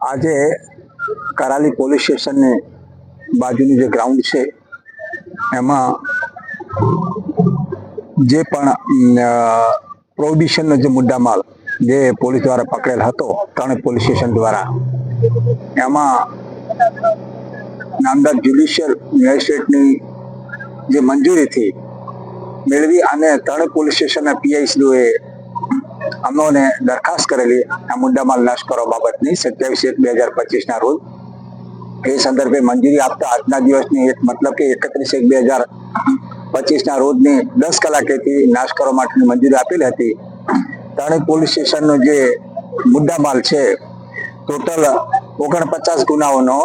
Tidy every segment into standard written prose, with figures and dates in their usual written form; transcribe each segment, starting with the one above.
આજે કરાલી પોલીસ સ્ટેશનની બાજુનું જે ગ્રાઉન્ડ છે એમાં જે પણ પ્રોહિબિશનનો જે મુદ્દામાલ જે પોલીસ દ્વારા પકડેલ હતો ત્રણેય પોલીસ સ્ટેશન દ્વારા, એમાં નામદાર જ્યુડિશિયલ મેજિસ્ટ્રેટની જે મંજૂરીથી મેળવી અને ત્રણેય પોલીસ સ્ટેશનના પીઆઈશ્રીઓએ અમોને દરખાસ્ત કરેલી આ મુદ્દામાલ નાશ કરવા બાબતની 27/1/2025 રોજ એ સંદર્ભે મંજૂરી આપતા આજના દિવસની મતલબ કે 31/1/2025 રોજની 10 કલાકેથી નાશ કરવા માટેની મંજૂરી આપેલી હતી. ત્રણેય પોલીસ સ્ટેશનનો જે મુદ્દામાલ છે ટોટલ 49 ગુનાઓનો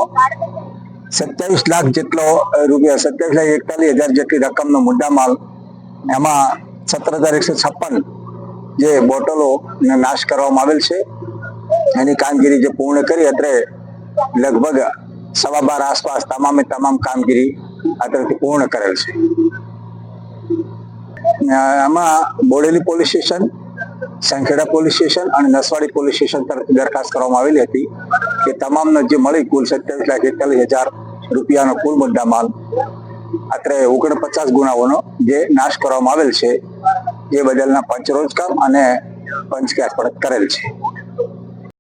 27 લાખ જેટલો રૂપિયા 27,41,000 જેટલી રકમનો મુદ્દામાલ, એમાં 17,156 જે બોટલો નાશ કરવામાં આવેલ છે. એની કામગીરી જે પૂર્ણ કરી અત્રે લગભગ 12:15 આસપાસ તમામે તમામ કામગીરી અત્રેથી પૂર્ણ કરેલ છે. આમાં Bodeli police station, Sankheda police station અને નસવાડી પોલીસ સ્ટેશન તરફથી દરખાસ્ત કરવામાં આવેલી હતી કે તમામનો જે મળી કુલ 27,41,000 રૂપિયાનો કુલ મુદ્દામાલ અત્રે 49 ગુનાઓનો જે નાશ કરવામાં આવેલ છે, જે બદલના પંચરોજ કામ અને પંચકેસ પણ કરેલ છે.